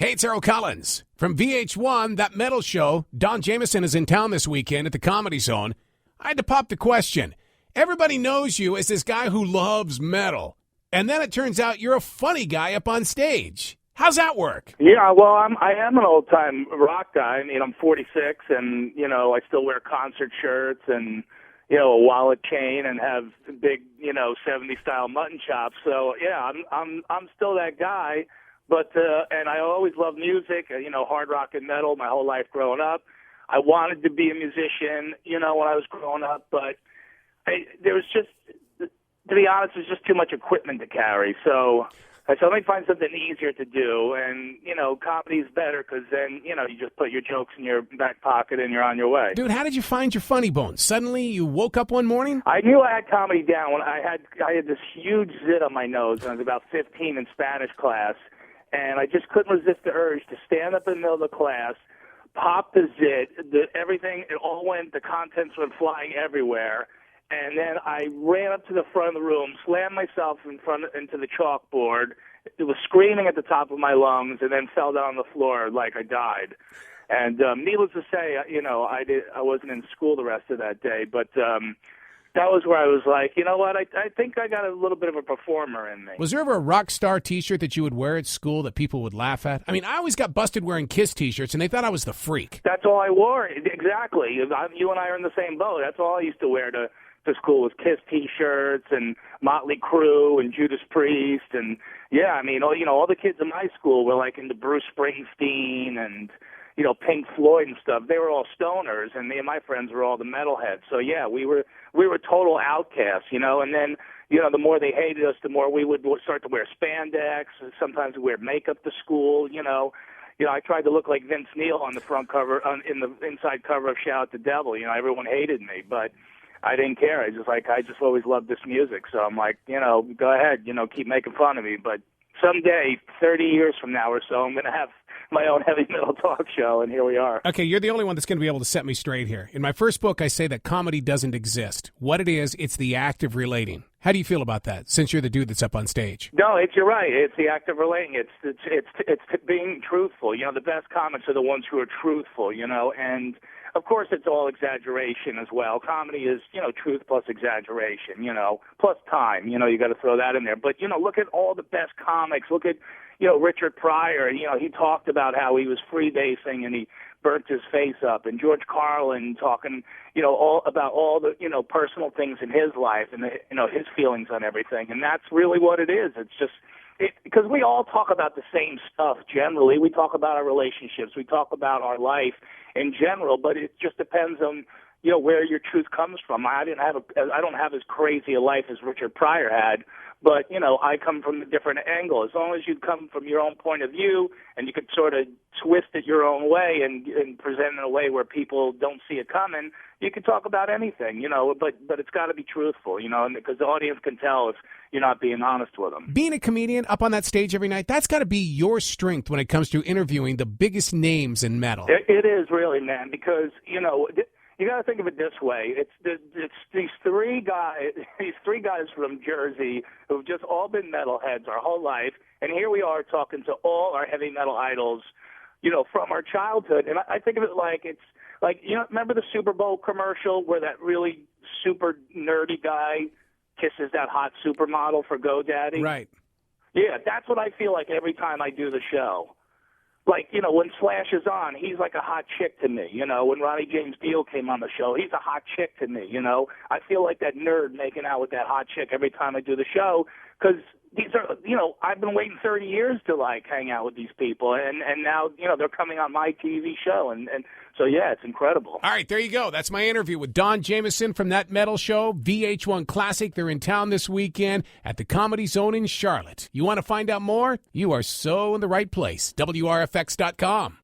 Hey, it's Errol Collins. From VH1, that metal show, Don Jamieson is in town this weekend at the Comedy Zone. I had to pop the question. Everybody knows you as this guy who loves metal. And then it turns out you're a funny guy up on stage. How's that work? Yeah, well, I am an old-time rock guy. I mean, I'm 46, and, I still wear concert shirts and, a wallet chain and have big, 70s-style mutton chops. So, yeah, I'm still that guy. But and I always loved music, hard rock and metal my whole life growing up. I wanted to be a musician, when I was growing up, but there was just, to be honest, there's just too much equipment to carry. So I said, let me find something easier to do. And, comedy's better because then, you just put your jokes in your back pocket and you're on your way. Dude, how did you find your funny bone? Suddenly you woke up one morning? I knew I had comedy down when I had this huge zit on my nose when I was about 15 in Spanish class. And I just couldn't resist the urge to stand up in the middle of the class, pop the zit, the contents went flying everywhere. And then I ran up to the front of the room, slammed myself into the chalkboard. It was screaming at the top of my lungs, and then fell down on the floor like I died. And needless to say, I wasn't in school the rest of that day, but that was where I was like, you know what, I think I got a little bit of a performer in me. Was there ever a rock star T-shirt that you would wear at school that people would laugh at? I mean, I always got busted wearing Kiss T-shirts, and they thought I was the freak. That's all I wore. Exactly. You and I are in the same boat. That's all I used to wear to school was Kiss T-shirts and Motley Crue and Judas Priest. And, yeah, I mean, all the kids in my school were, like, into Bruce Springsteen and, Pink Floyd and stuff. They were all stoners, and me and my friends were all the metalheads. So, yeah, we were total outcasts, and then, the more they hated us, the more we would start to wear spandex. Sometimes we wear makeup to school, I tried to look like Vince Neil on the front cover, in the inside cover of Shout at the Devil. Everyone hated me, but I didn't care. I just always loved this music. So I'm like, go ahead, keep making fun of me. But someday, 30 years from now or so, I'm going to have my own heavy metal talk show, and here we are. Okay, you're the only one that's going to be able to set me straight here. In my first book, I say that comedy doesn't exist. What it is, it's the act of relating. How do you feel about that, since you're the dude that's up on stage? No, you're right. It's the act of relating. It's being truthful. The best comics are the ones who are truthful, and of course it's all exaggeration as well. Comedy is, truth plus exaggeration, plus time. You got to throw that in there. But, look at all the best comics. Look at, Richard Pryor. He talked about how he was freebasing and he burnt his face up, and George Carlin talking, all about all the, personal things in his life and, his feelings on everything. And that's really what it is. It's just, because we all talk about the same stuff generally. We talk about our relationships. We talk about our life in general, but it just depends on, where your truth comes from. I don't have as crazy a life as Richard Pryor had, but, I come from a different angle. As long as you come from your own point of view and you could sort of twist it your own way and present it in a way where people don't see it coming, you can talk about anything, but it's got to be truthful, because the audience can tell if you're not being honest with them. Being a comedian up on that stage every night, that's got to be your strength when it comes to interviewing the biggest names in metal. It is really, man, because, you got to think of it this way. It's these three guys from Jersey who've just all been metalheads our whole life, and here we are talking to all our heavy metal idols, from our childhood. And I think of it like it's like, remember the Super Bowl commercial where that really super nerdy guy kisses that hot supermodel for GoDaddy? Right. Yeah, that's what I feel like every time I do the show. Like, when Slash is on, he's like a hot chick to me. When Ronnie James Dio came on the show, he's a hot chick to me, I feel like that nerd making out with that hot chick every time I do the show, because these are, I've been waiting 30 years to, like, hang out with these people, and now, they're coming on my TV show, and so, yeah, it's incredible. All right, there you go. That's my interview with Don Jamieson from That Metal Show, VH1 Classic. They're in town this weekend at the Comedy Zone in Charlotte. You want to find out more? You are so in the right place. WRFX.com.